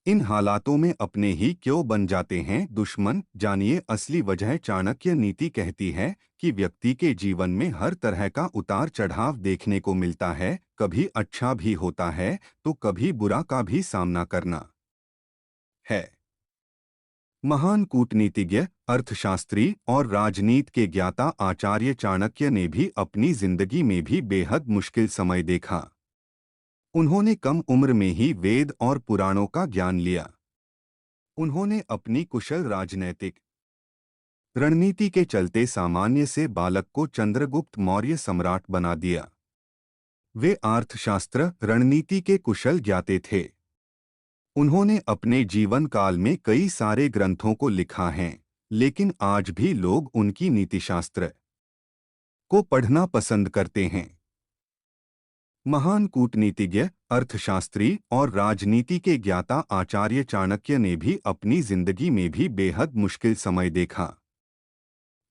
इन हालातों में अपने ही क्यों बन जाते हैं दुश्मन, जानिए असली वजह। चाणक्य नीति कहती है कि व्यक्ति के जीवन में हर तरह का उतार चढ़ाव देखने को मिलता है। कभी अच्छा भी होता है तो कभी बुरा का भी सामना करना है। महान कूटनीतिज्ञ, अर्थशास्त्री और राजनीति के ज्ञाता आचार्य चाणक्य ने भी अपनी जिंदगी में भी बेहद मुश्किल समय देखा। उन्होंने कम उम्र में ही वेद और पुराणों का ज्ञान लिया। उन्होंने अपनी कुशल राजनैतिक रणनीति के चलते सामान्य से बालक को चंद्रगुप्त मौर्य सम्राट बना दिया। वे अर्थशास्त्र, रणनीति के कुशल ज्ञाते थे। उन्होंने अपने जीवन काल में कई सारे ग्रंथों को लिखा है, लेकिन आज भी लोग उनकी नीतिशास्त्र को पढ़ना पसंद करते हैं। महान कूटनीतिज्ञ, अर्थशास्त्री और राजनीति के ज्ञाता आचार्य चाणक्य ने भी अपनी जिंदगी में भी बेहद मुश्किल समय देखा।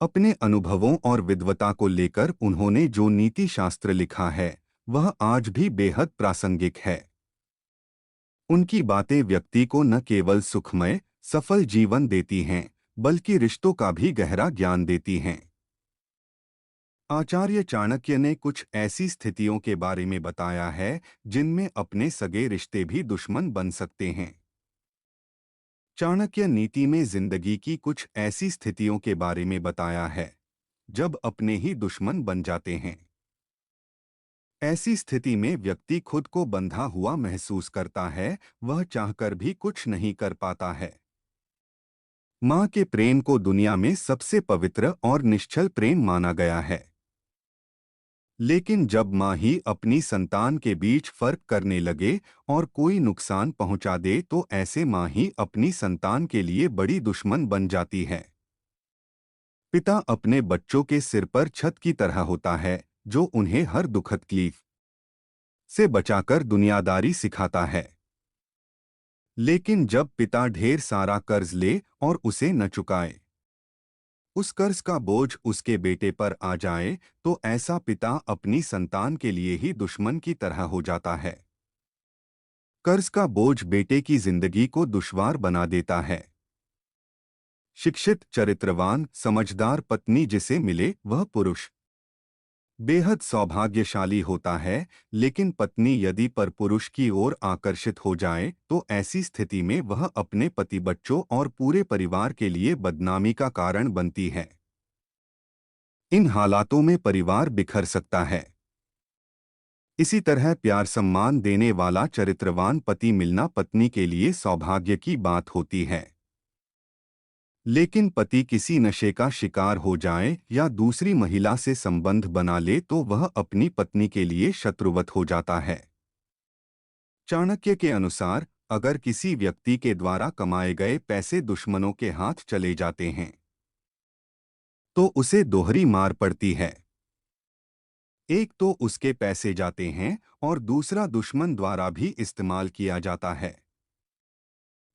अपने अनुभवों और विद्वता को लेकर उन्होंने जो नीति शास्त्र लिखा है वह आज भी बेहद प्रासंगिक है। उनकी बातें व्यक्ति को न केवल सुखमय, सफल जीवन देती हैं, बल्कि रिश्तों का भी गहरा ज्ञान देती हैं। आचार्य चाणक्य ने कुछ ऐसी स्थितियों के बारे में बताया है जिनमें अपने सगे रिश्ते भी दुश्मन बन सकते हैं। चाणक्य नीति में जिंदगी की कुछ ऐसी स्थितियों के बारे में बताया है जब अपने ही दुश्मन बन जाते हैं। ऐसी स्थिति में व्यक्ति खुद को बंधा हुआ महसूस करता है, वह चाहकर भी कुछ नहीं कर पाता है। माँ के प्रेम को दुनिया में सबसे पवित्र और निश्चल प्रेम माना गया है। लेकिन जब माँ ही अपनी संतान के बीच फर्क करने लगे और कोई नुकसान पहुंचा दे तो ऐसे माँ ही अपनी संतान के लिए बड़ी दुश्मन बन जाती है। पिता अपने बच्चों के सिर पर छत की तरह होता है जो उन्हें हर दुखद तकलीफ से बचाकर दुनियादारी सिखाता है। लेकिन जब पिता ढेर सारा कर्ज ले और उसे न चुकाए, उस कर्ज का बोझ उसके बेटे पर आ जाए, तो ऐसा पिता अपनी संतान के लिए ही दुश्मन की तरह हो जाता है। कर्ज का बोझ बेटे की जिंदगी को दुश्वार बना देता है। शिक्षित, चरित्रवान, समझदार पत्नी जिसे मिले वह पुरुष बेहद सौभाग्यशाली होता है, लेकिन पत्नी यदि पर पुरुष की ओर आकर्षित हो जाए तो ऐसी स्थिति में वह अपने पति, बच्चों और पूरे परिवार के लिए बदनामी का कारण बनती है। इन हालातों में परिवार बिखर सकता है। इसी तरह प्यार, सम्मान देने वाला चरित्रवान पति मिलना पत्नी के लिए सौभाग्य की बात होती है। लेकिन पति किसी नशे का शिकार हो जाए या दूसरी महिला से संबंध बना ले तो वह अपनी पत्नी के लिए शत्रुवत हो जाता है। चाणक्य के अनुसार अगर किसी व्यक्ति के द्वारा कमाए गए पैसे दुश्मनों के हाथ चले जाते हैं तो उसे दोहरी मार पड़ती है। एक तो उसके पैसे जाते हैं और दूसरा दुश्मन द्वारा भी इस्तेमाल किया जाता है।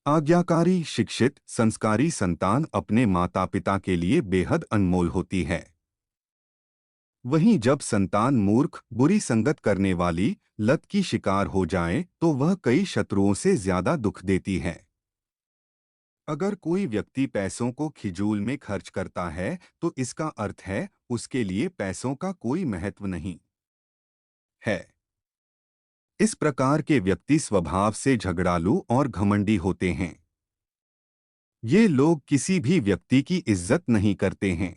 आज्ञाकारी, शिक्षित, संस्कारी संतान अपने माता पिता के लिए बेहद अनमोल होती है। वहीं जब संतान मूर्ख, बुरी संगत करने वाली लत की शिकार हो जाए तो वह कई शत्रुओं से ज्यादा दुख देती है। अगर कोई व्यक्ति पैसों को फिजूल में खर्च करता है तो इसका अर्थ है उसके लिए पैसों का कोई महत्व नहीं है। इस प्रकार के व्यक्ति स्वभाव से झगड़ालू और घमंडी होते हैं। ये लोग किसी भी व्यक्ति की इज्जत नहीं करते हैं।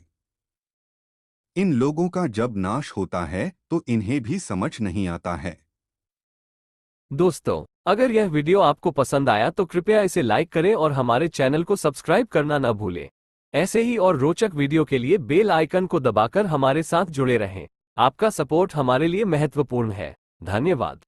इन लोगों का जब नाश होता है तो इन्हें भी समझ नहीं आता है। दोस्तों, अगर यह वीडियो आपको पसंद आया तो कृपया इसे लाइक करें और हमारे चैनल को सब्सक्राइब करना न भूलें। ऐसे ही और रोचक वीडियो के लिए बेल आइकन को दबाकर हमारे साथ जुड़े रहें। आपका सपोर्ट हमारे लिए महत्वपूर्ण है। धन्यवाद।